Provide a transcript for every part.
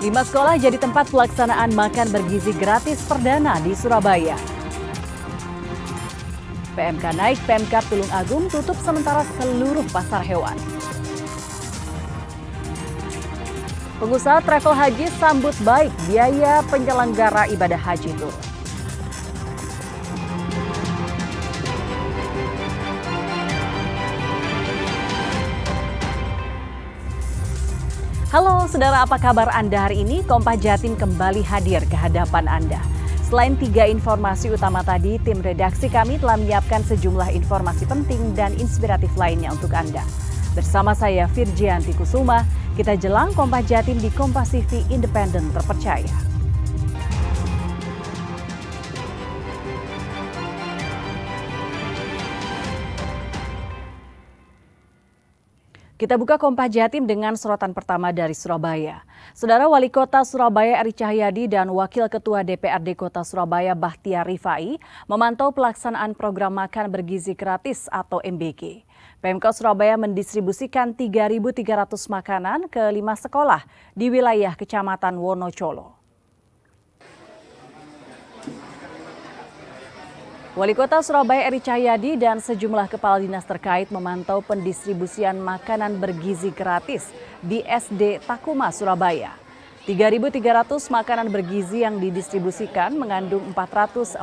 5 sekolah jadi tempat pelaksanaan makan bergizi gratis perdana di Surabaya. PMK naik, Pemkab Tulung Agung tutup sementara seluruh pasar hewan. Pengusaha travel haji sambut baik biaya penyelenggara ibadah haji turun. Halo saudara, apa kabar Anda hari ini? Kompas Jatim kembali hadir ke hadapan Anda. Selain 3 informasi utama tadi, tim redaksi kami telah menyiapkan sejumlah informasi penting dan inspiratif lainnya untuk Anda. Bersama saya Virgianti Kusuma, kita jelang Kompas Jatim di Kompas TV Independen terpercaya. Kita buka Kompas Jatim dengan sorotan pertama dari Surabaya. Saudara Wali Kota Surabaya Eri Cahyadi dan Wakil Ketua DPRD Kota Surabaya Bahtiar Rifai memantau pelaksanaan program makan bergizi gratis atau MBG. Pemkab Surabaya mendistribusikan 3.300 makanan ke 5 sekolah di wilayah Kecamatan Wonocolo. Wali Kota Surabaya Eri Cahyadi dan sejumlah kepala dinas terkait memantau pendistribusian makanan bergizi gratis di SD Takuma, Surabaya. 3.300 makanan bergizi yang didistribusikan mengandung 444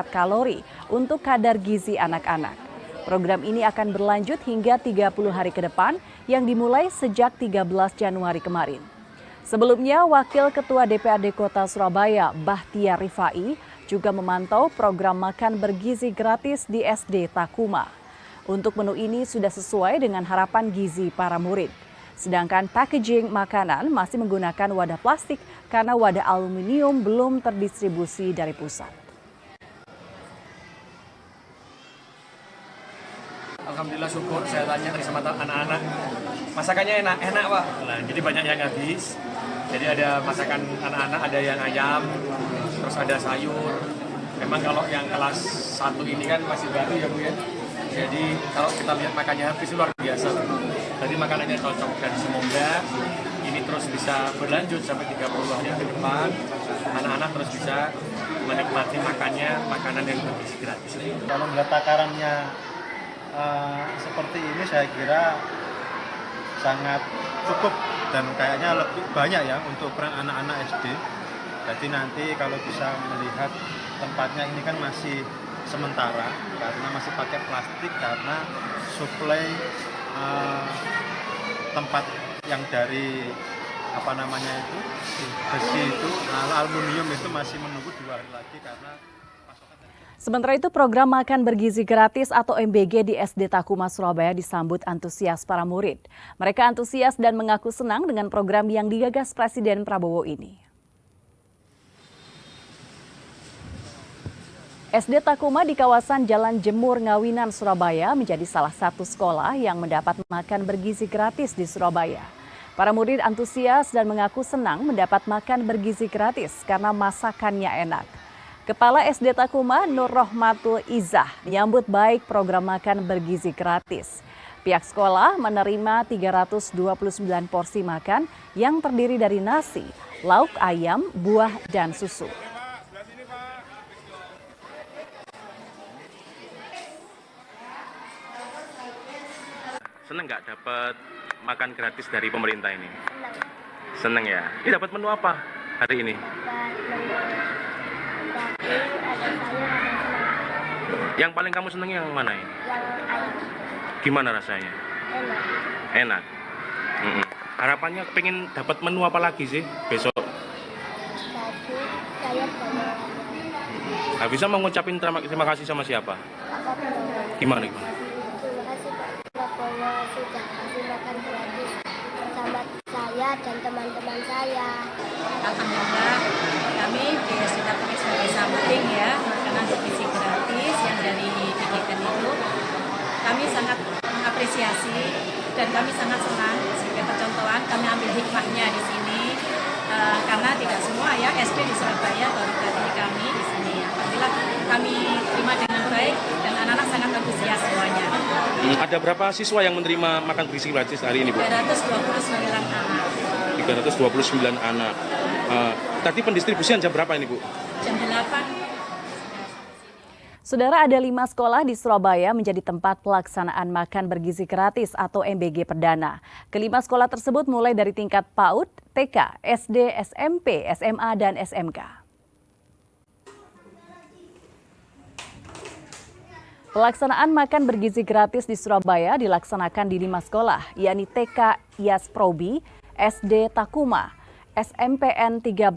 kalori untuk kadar gizi anak-anak. Program ini akan berlanjut hingga 30 hari ke depan yang dimulai sejak 13 Januari kemarin. Sebelumnya, Wakil Ketua DPRD Kota Surabaya Bahtiar Rifai juga memantau program makan bergizi gratis di SD Takuma. Untuk menu ini sudah sesuai dengan harapan gizi para murid. Sedangkan packaging makanan masih menggunakan wadah plastik karena wadah aluminium belum terdistribusi dari pusat. Alhamdulillah syukur, saya tanya tadi sama anak-anak, masakannya enak Pak. Nah, jadi banyak yang habis. Jadi ada masakan anak-anak, ada yang ayam, terus ada sayur. Memang kalau yang kelas 1 ini kan masih baru ya Bu ya. Jadi kalau kita lihat makannya habis luar biasa. Jadi makanannya cocok dan semoga ini terus bisa berlanjut sampai 30 hari ke depan. Anak-anak terus bisa menikmati makanan yang bergizi gratis. Kalau melihat takarannya seperti ini saya kira sangat cukup dan kayaknya lebih banyak ya untuk peran anak-anak SD. Jadi nanti kalau bisa melihat tempatnya ini kan masih sementara karena masih pakai plastik karena suplai tempat yang dari besi itu aluminium itu masih menunggu 2 hari lagi karena Sementara itu, program makan bergizi gratis atau MBG di SD Takuma, Surabaya disambut antusias para murid. Mereka antusias dan mengaku senang dengan program yang digagas Presiden Prabowo ini. SD Takuma di kawasan Jalan Jemur, Ngawinan, Surabaya menjadi salah satu sekolah yang mendapat makan bergizi gratis di Surabaya. Para murid antusias dan mengaku senang mendapat makan bergizi gratis karena masakannya enak. Kepala SD Takuma Nur Rohmatul Izzah menyambut baik program makan bergizi gratis. Pihak sekolah menerima 329 porsi makan yang terdiri dari nasi, lauk ayam, buah, dan susu. Seneng nggak dapat makan gratis dari pemerintah ini? Seneng ya? Ini dapat menu apa hari ini? Yang paling kamu seneng yang mana ini? Gimana rasanya? Enak. Harapannya pengen dapat menu apa lagi sih besok? Nah, bisa mau ngucapin terima kasih sama siapa? Gimana? Terima kasih Pak Prabowo sudah kasih makan gratis bersama saya dan teman-teman saya. Alhamdulillah kami di SD Takuma sebagai samping ya makanan bergizi gratis yang dari didikan itu kami sangat mengapresiasi dan kami sangat senang sebagai percontohan kami ambil hikmahnya di sini karena tidak semua ya SD di Surabaya baru kali kami di sini. Alhamdulillah kami terima dengan baik dan anak-anak sangat antusias semuanya. Ada berapa siswa yang menerima makan bergizi gratis hari ini, Bu? 329 anak. 329 anak. Tadi pendistribusian jam berapa ini, Bu? Jam 8. Saudara, ada 5 sekolah di Surabaya menjadi tempat pelaksanaan makan bergizi gratis atau MBG perdana. Kelima sekolah tersebut mulai dari tingkat PAUD, TK, SD, SMP, SMA, dan SMK. Pelaksanaan makan bergizi gratis di Surabaya dilaksanakan di 5 sekolah, yakni TK Yasprobi, SD Takuma, SMPN 13,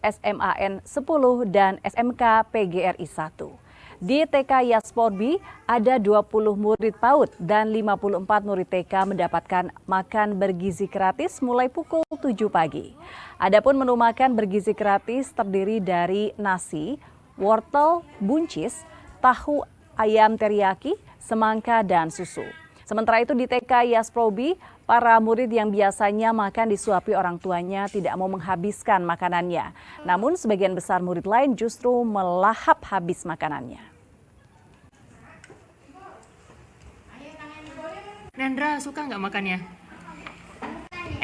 SMAN 10, dan SMK PGRI 1. Di TK Yasprobi ada 20 murid PAUD dan 54 murid TK mendapatkan makan bergizi gratis mulai pukul 7 pagi. Adapun menu makan bergizi gratis terdiri dari nasi, wortel, buncis, tahu ayam teriyaki, semangka, dan susu. Sementara itu di TK Yasprobi, para murid yang biasanya makan disuapi orang tuanya tidak mau menghabiskan makanannya. Namun sebagian besar murid lain justru melahap habis makanannya. Nendra suka nggak makannya?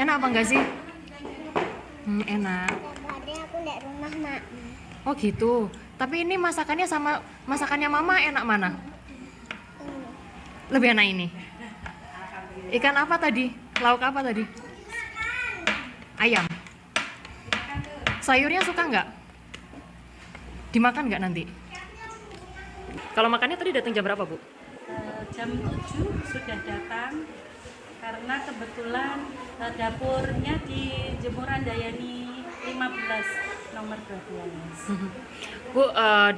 Enak apa enggak sih? Enak. Tadi aku di rumah, Mak. Oh gitu. Tapi ini masakannya sama masakannya Mama enak mana? Lebih enak ini. Ikan apa tadi? Lauk apa tadi? Ayam. Sayurnya suka nggak? Dimakan nggak nanti? Kalau makannya tadi datang jam berapa, Bu? Jam 7 sudah datang karena kebetulan dapurnya di Jemuran Dayani 15 nomor 12. Bu,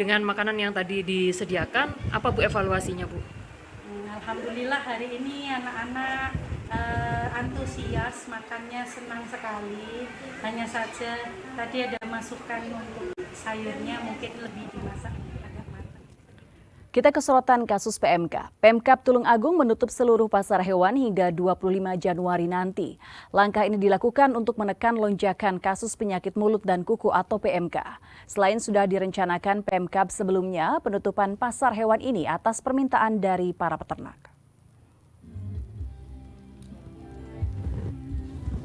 dengan makanan yang tadi disediakan, apa Bu evaluasinya, Bu? Alhamdulillah hari ini anak-anak antusias, makannya senang sekali. Hanya saja tadi ada masukan untuk sayurnya mungkin lebih dimasak agak matang. Kita ke sorotan kasus PMK. Pemkab Tulung Agung menutup seluruh pasar hewan hingga 25 Januari nanti. Langkah ini dilakukan untuk menekan lonjakan kasus penyakit mulut dan kuku atau PMK. Selain sudah direncanakan Pemkab sebelumnya, penutupan pasar hewan ini atas permintaan dari para peternak.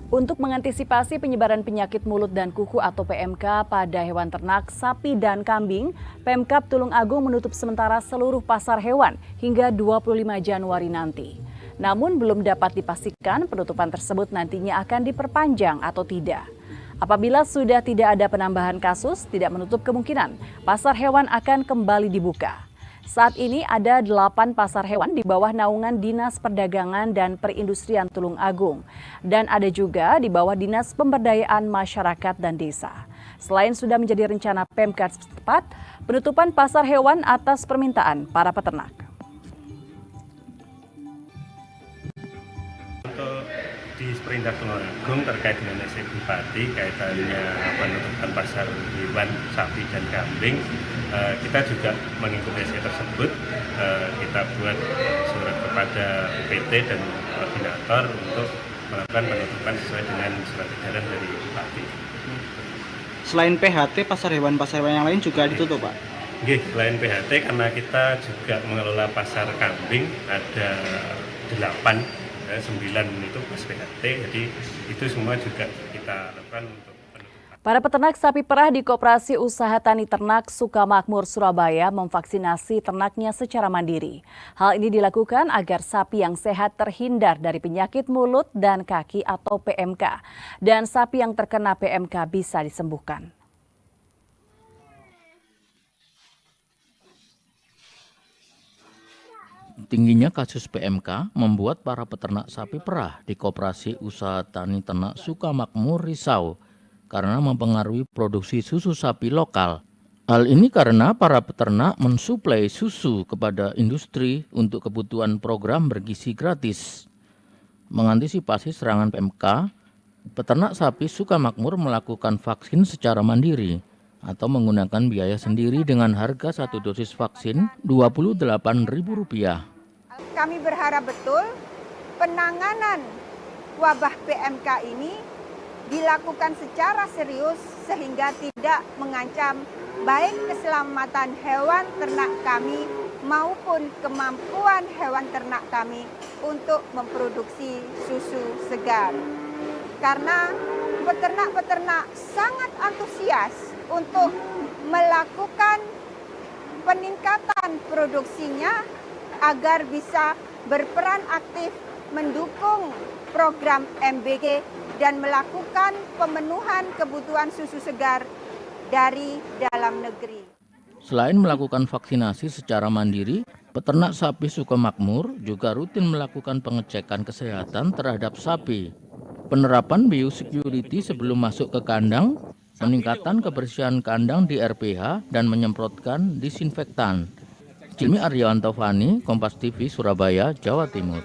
Untuk mengantisipasi penyebaran penyakit mulut dan kuku atau PMK pada hewan ternak, sapi dan kambing, Pemkab Tulung Agung menutup sementara seluruh pasar hewan hingga 25 Januari nanti. Namun belum dapat dipastikan penutupan tersebut nantinya akan diperpanjang atau tidak. Apabila sudah tidak ada penambahan kasus, tidak menutup kemungkinan pasar hewan akan kembali dibuka. Saat ini ada 8 pasar hewan di bawah naungan Dinas Perdagangan dan Perindustrian Tulung Agung. Dan ada juga di bawah Dinas Pemberdayaan Masyarakat dan Desa. Selain sudah menjadi rencana Pemkab setempat, penutupan pasar hewan atas permintaan para peternak. Untuk di Perindak Tulung Agung terkait dengan SC Bupati kaitannya penutupan pasar hewan sapi dan kambing, kita juga mengikuti SC tersebut. Kita buat surat kepada PT dan koordinator untuk melakukan penutupan sesuai dengan surat edaran dari Bupati. Selain PHT, pasar hewan yang lain juga ditutup, Pak? Nggih, selain PHT karena kita juga mengelola pasar kambing ada 8, 9 itu pas PHT, jadi itu semua juga kita lakukan untuk penutupan. Para peternak sapi perah di Koperasi Usaha Tani Ternak Sukamakmur Surabaya memvaksinasi ternaknya secara mandiri. Hal ini dilakukan agar sapi yang sehat terhindar dari penyakit mulut dan kaki atau PMK, dan sapi yang terkena PMK bisa disembuhkan. Tingginya kasus PMK membuat para peternak sapi perah di Koperasi Usaha Tani Ternak Sukamakmur risau karena mempengaruhi produksi susu sapi lokal. Hal ini karena para peternak mensuplai susu kepada industri untuk kebutuhan program bergizi gratis. Mengantisipasi serangan PMK, peternak sapi Sukamakmur melakukan vaksin secara mandiri atau menggunakan biaya sendiri dengan harga 1 dosis vaksin Rp28.000. Kami berharap betul penanganan wabah PMK ini dilakukan secara serius sehingga tidak mengancam baik keselamatan hewan ternak kami maupun kemampuan hewan ternak kami untuk memproduksi susu segar. Karena peternak-peternak sangat antusias untuk melakukan peningkatan produksinya agar bisa berperan aktif mendukung program MBG dan melakukan pemenuhan kebutuhan susu segar dari dalam negeri. Selain melakukan vaksinasi secara mandiri, peternak sapi Sukamakmur juga rutin melakukan pengecekan kesehatan terhadap sapi. Penerapan biosecurity sebelum masuk ke kandang, peningkatan kebersihan kandang di RPH, dan menyemprotkan disinfektan. Jimmy Aryawanto Fani, Kompas TV, Surabaya, Jawa Timur.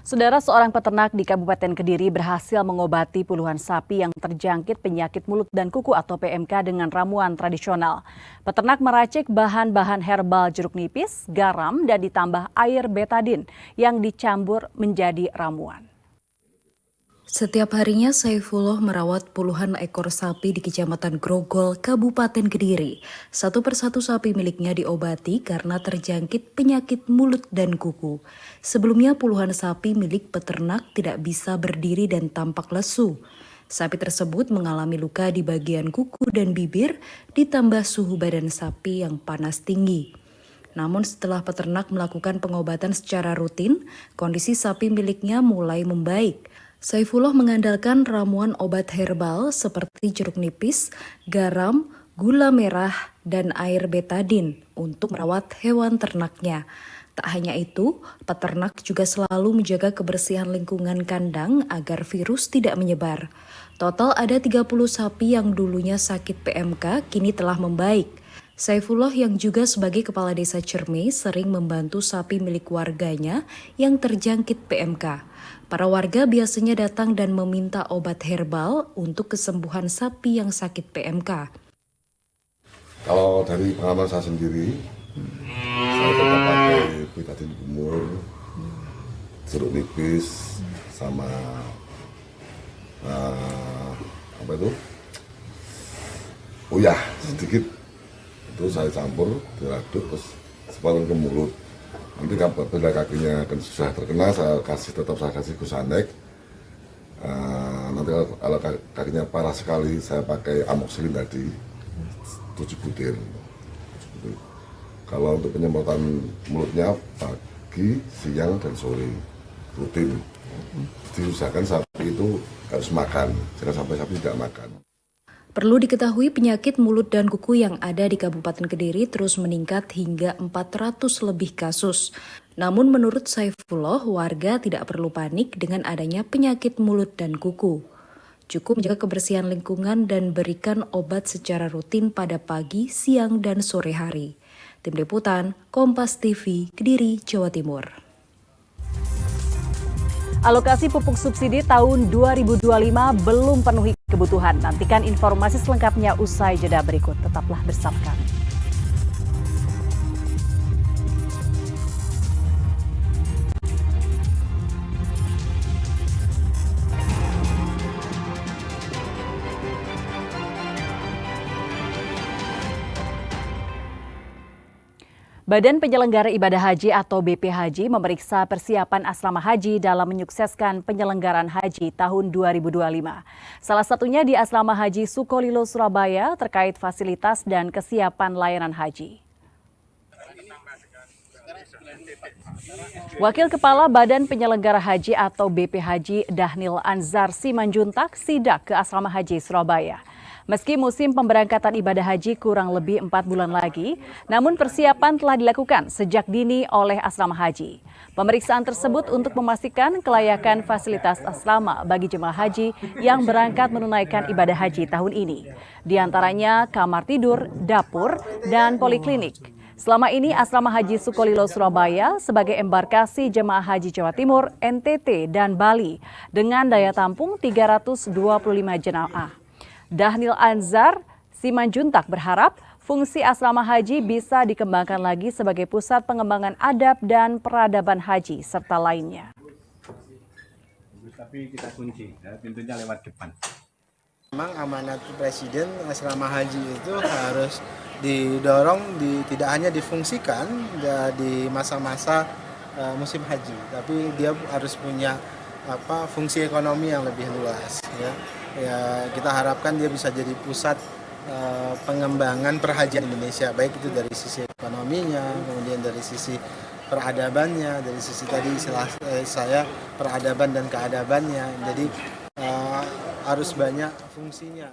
Saudara, seorang peternak di Kabupaten Kediri berhasil mengobati puluhan sapi yang terjangkit penyakit mulut dan kuku atau PMK dengan ramuan tradisional. Peternak meracik bahan-bahan herbal jeruk nipis, garam, dan ditambah air betadin yang dicampur menjadi ramuan. Setiap harinya Saifullah merawat puluhan ekor sapi di Kecamatan Grogol, Kabupaten Kediri. Satu persatu sapi miliknya diobati karena terjangkit penyakit mulut dan kuku. Sebelumnya puluhan sapi milik peternak tidak bisa berdiri dan tampak lesu. Sapi tersebut mengalami luka di bagian kuku dan bibir, ditambah suhu badan sapi yang panas tinggi. Namun setelah peternak melakukan pengobatan secara rutin, kondisi sapi miliknya mulai membaik. Saifullah mengandalkan ramuan obat herbal seperti jeruk nipis, garam, gula merah, dan air betadin untuk merawat hewan ternaknya. Tak hanya itu, peternak juga selalu menjaga kebersihan lingkungan kandang agar virus tidak menyebar. Total ada 30 sapi yang dulunya sakit PMK kini telah membaik. Saifullah yang juga sebagai kepala desa Cerme sering membantu sapi milik warganya yang terjangkit PMK. Para warga biasanya datang dan meminta obat herbal untuk kesembuhan sapi yang sakit PMK. Kalau dari pengalaman saya sendiri, saya tetap pakai betadin kumur, jeruk nipis, sama apa itu? Uyah sedikit. Itu saya campur, diaduk, terus separuh ke mulut. Nanti bila kakinya akan sudah terkena, saya kasih Gusanek. Nanti kalau kakinya parah sekali, saya pakai amoxicillin tadi 7 butir. Kalau untuk penyemprotan mulutnya pagi, siang, dan sore rutin. Diusahakan sapi itu harus makan, jangan sampai sapi tidak makan. Perlu diketahui penyakit mulut dan kuku yang ada di Kabupaten Kediri terus meningkat hingga 400 lebih kasus. Namun menurut Saifullah, warga tidak perlu panik dengan adanya penyakit mulut dan kuku. Cukup menjaga kebersihan lingkungan dan berikan obat secara rutin pada pagi, siang, dan sore hari. Tim Liputan, Kompas TV, Kediri, Jawa Timur. Alokasi pupuk subsidi tahun 2025 belum penuhi kebutuhan. Nantikan informasi selengkapnya usai jeda berikut. Tetaplah bersama kami. Badan Penyelenggara Ibadah Haji atau BPHJ memeriksa persiapan asrama haji dalam menyukseskan penyelenggaraan haji tahun 2025. Salah satunya di Asrama Haji Sukolilo, Surabaya terkait fasilitas dan kesiapan layanan haji. Wakil Kepala Badan Penyelenggara Haji atau BPHJ Dahnil Anzar Simanjuntak sidak ke Asrama Haji Surabaya. Meski musim pemberangkatan ibadah haji kurang lebih 4 bulan lagi, namun persiapan telah dilakukan sejak dini oleh asrama haji. Pemeriksaan tersebut untuk memastikan kelayakan fasilitas asrama bagi jemaah haji yang berangkat menunaikan ibadah haji tahun ini. Di antaranya kamar tidur, dapur, dan poliklinik. Selama ini Asrama Haji Sukolilo Surabaya sebagai embarkasi jemaah haji Jawa Timur, NTT, dan Bali dengan daya tampung 325 jemaah. Dahnil Anzar Simanjuntak berharap fungsi asrama haji bisa dikembangkan lagi sebagai pusat pengembangan adab dan peradaban haji serta lainnya. Tapi kita kunci, ya, pintunya lewat depan. Memang amanat Presiden asrama haji itu harus didorong tidak hanya difungsikan di masa-masa musim haji, tapi dia harus punya fungsi ekonomi yang lebih luas. Ya kita harapkan dia bisa jadi pusat pengembangan perhajian Indonesia, baik itu dari sisi ekonominya, kemudian dari sisi peradabannya, dari sisi tadi istilah saya peradaban dan keadabannya. Jadi harus banyak fungsinya.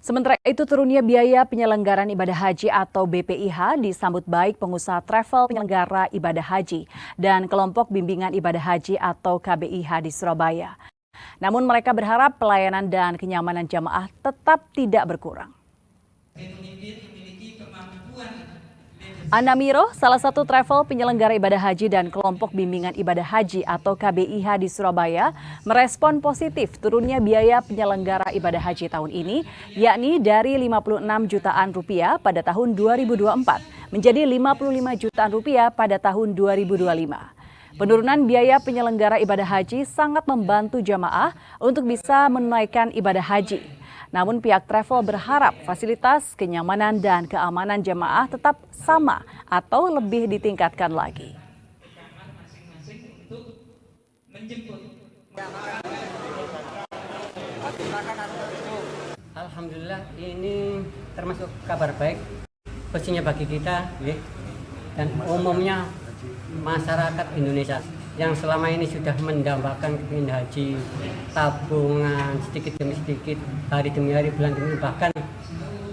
Sementara itu turunnya biaya penyelenggaraan ibadah haji atau BPIH disambut baik pengusaha travel penyelenggara ibadah haji dan kelompok bimbingan ibadah haji atau KBIH di Surabaya. Namun mereka berharap pelayanan dan kenyamanan jamaah tetap tidak berkurang. Anamiro, salah satu travel penyelenggara ibadah haji dan kelompok bimbingan ibadah haji atau KBIH di Surabaya, merespon positif turunnya biaya penyelenggara ibadah haji tahun ini, yakni dari 56 jutaan rupiah pada tahun 2024 menjadi 55 jutaan rupiah pada tahun 2025. Penurunan biaya penyelenggara ibadah haji sangat membantu jamaah untuk bisa menunaikan ibadah haji. Namun pihak travel berharap fasilitas, kenyamanan, dan keamanan jemaah tetap sama atau lebih ditingkatkan lagi. Alhamdulillah ini termasuk kabar baik khususnya bagi kita dan umumnya masyarakat Indonesia yang selama ini sudah mendambakan kepingin haji, tabungan sedikit demi sedikit, hari demi hari, bulan demi bahkan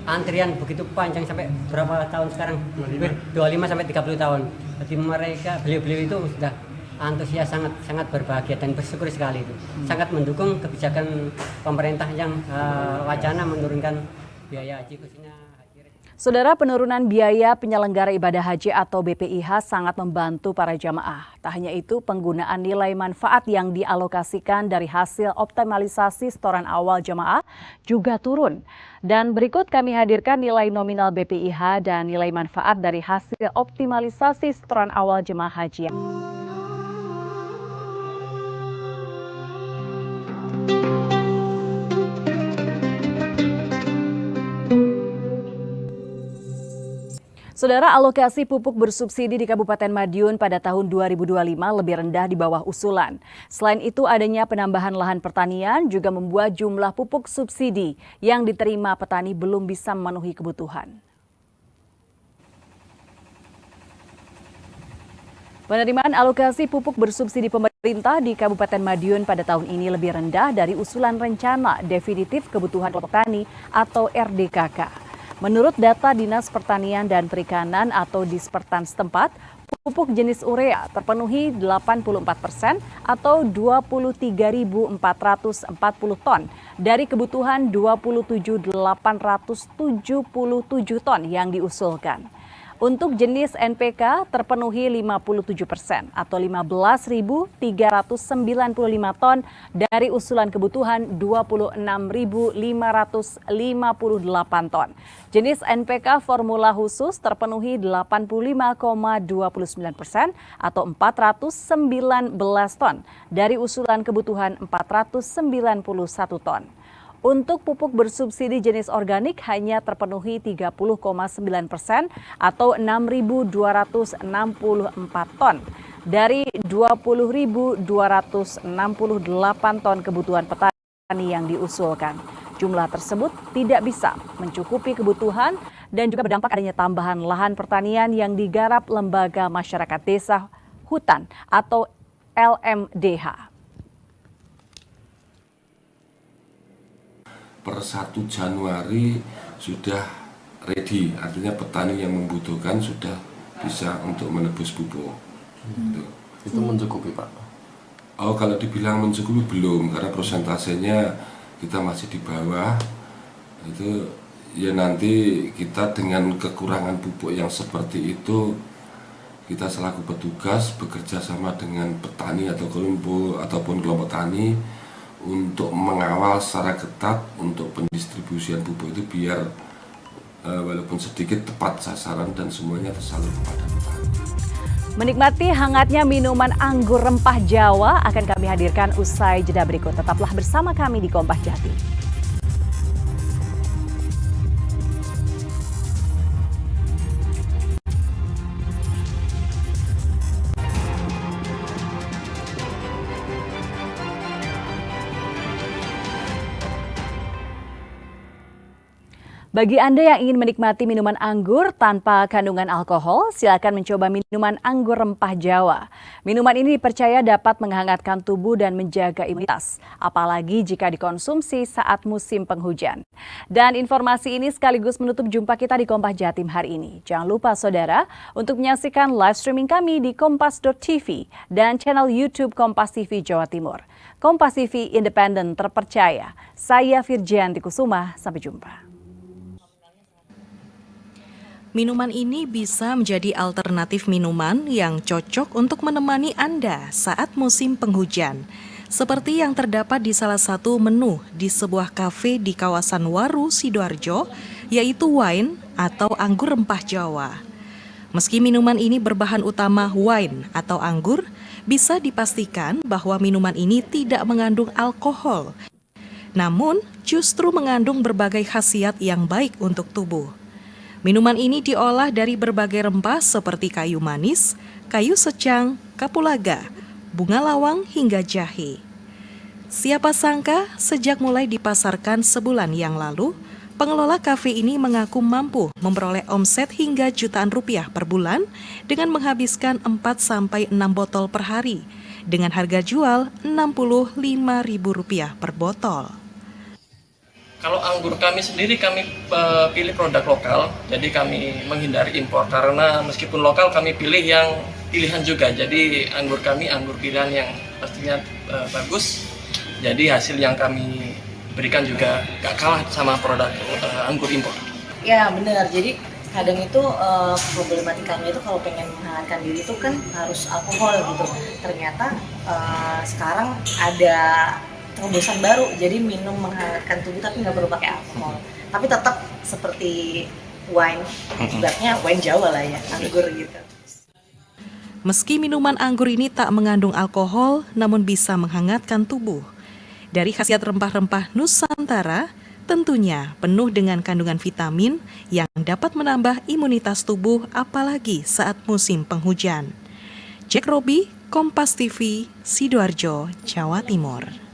antrian begitu panjang sampai berapa tahun sekarang? 25 sampai 30 tahun. Jadi mereka beliau-beliau itu sudah antusias, sangat berbahagia dan bersyukur sekali itu. Sangat mendukung kebijakan pemerintah yang wacana menurunkan biaya haji khususnya. Saudara, penurunan biaya penyelenggara ibadah haji atau BPIH sangat membantu para jamaah. Tak hanya itu, penggunaan nilai manfaat yang dialokasikan dari hasil optimalisasi setoran awal jamaah juga turun. Dan berikut kami hadirkan nilai nominal BPIH dan nilai manfaat dari hasil optimalisasi setoran awal jemaah haji. Saudara, alokasi pupuk bersubsidi di Kabupaten Madiun pada tahun 2025 lebih rendah di bawah usulan. Selain itu, adanya penambahan lahan pertanian juga membuat jumlah pupuk subsidi yang diterima petani belum bisa memenuhi kebutuhan. Penerimaan alokasi pupuk bersubsidi pemerintah di Kabupaten Madiun pada tahun ini lebih rendah dari usulan rencana definitif kebutuhan kelompok tani atau RDKK. Menurut data Dinas Pertanian dan Perikanan atau Dispertan setempat, pupuk jenis urea terpenuhi 84% atau 23.440 ton dari kebutuhan 27.877 ton yang diusulkan. Untuk jenis NPK terpenuhi 57% atau 15.395 ton dari usulan kebutuhan 26.558 ton. Jenis NPK formula khusus terpenuhi 85,29% atau 419 ton dari usulan kebutuhan 491 ton. Untuk pupuk bersubsidi jenis organik hanya terpenuhi 30,9% atau 6.264 ton dari 20.268 ton kebutuhan petani yang diusulkan. Jumlah tersebut tidak bisa mencukupi kebutuhan dan juga berdampak adanya tambahan lahan pertanian yang digarap Lembaga Masyarakat Desa Hutan atau LMDH. Per 1 Januari sudah ready, artinya petani yang membutuhkan sudah bisa untuk menebus pupuk. Itu mencukupi, Pak? Oh, kalau dibilang mencukupi belum, karena prosentasenya kita masih di bawah. Itu ya nanti kita dengan kekurangan pupuk yang seperti itu, kita selaku petugas bekerja sama dengan petani atau kelompok tani untuk mengawal secara ketat untuk pendistribusian pupuk itu biar walaupun sedikit tepat sasaran dan semuanya tersalur kepada petani. Menikmati hangatnya minuman anggur rempah Jawa akan kami hadirkan usai jeda berikut. Tetaplah bersama kami di Kompas Jati. Bagi Anda yang ingin menikmati minuman anggur tanpa kandungan alkohol, silakan mencoba minuman anggur rempah Jawa. Minuman ini dipercaya dapat menghangatkan tubuh dan menjaga imunitas, apalagi jika dikonsumsi saat musim penghujan. Dan informasi ini sekaligus menutup jumpa kita di Kompas Jatim hari ini. Jangan lupa saudara untuk menyaksikan live streaming kami di kompas.tv dan channel YouTube Kompas TV Jawa Timur. Kompas TV independen terpercaya. Saya Virgianti Kusuma, sampai jumpa. Minuman ini bisa menjadi alternatif minuman yang cocok untuk menemani Anda saat musim penghujan. Seperti yang terdapat di salah satu menu di sebuah kafe di kawasan Waru, Sidoarjo, yaitu wine atau anggur rempah Jawa. Meski minuman ini berbahan utama wine atau anggur, bisa dipastikan bahwa minuman ini tidak mengandung alkohol. Namun, justru mengandung berbagai khasiat yang baik untuk tubuh. Minuman ini diolah dari berbagai rempah seperti kayu manis, kayu secang, kapulaga, bunga lawang hingga jahe. Siapa sangka sejak mulai dipasarkan sebulan yang lalu, pengelola kafe ini mengaku mampu memperoleh omset hingga jutaan rupiah per bulan dengan menghabiskan 4-6 botol per hari dengan harga jual Rp65.000 per botol. Kalau anggur kami sendiri kami pilih produk lokal, jadi kami menghindari impor karena meskipun lokal kami pilih yang pilihan juga. Jadi anggur kami anggur pilihan yang pastinya bagus. Jadi hasil yang kami berikan juga gak kalah sama produk anggur impor. Ya benar. Jadi kadang itu problematikanya itu kalau pengen menghangatkan diri itu kan harus alkohol gitu. Ternyata sekarang ada terobosan baru, jadi minum menghangatkan tubuh tapi nggak perlu pakai alkohol, tapi tetap seperti wine, ibaratnya wine Jawa lah ya, anggur gitu. Meski minuman anggur ini tak mengandung alkohol, namun bisa menghangatkan tubuh. Dari khasiat rempah-rempah Nusantara, tentunya penuh dengan kandungan vitamin yang dapat menambah imunitas tubuh apalagi saat musim penghujan. Jack Robi, Kompas TV, Sidoarjo, Jawa Timur.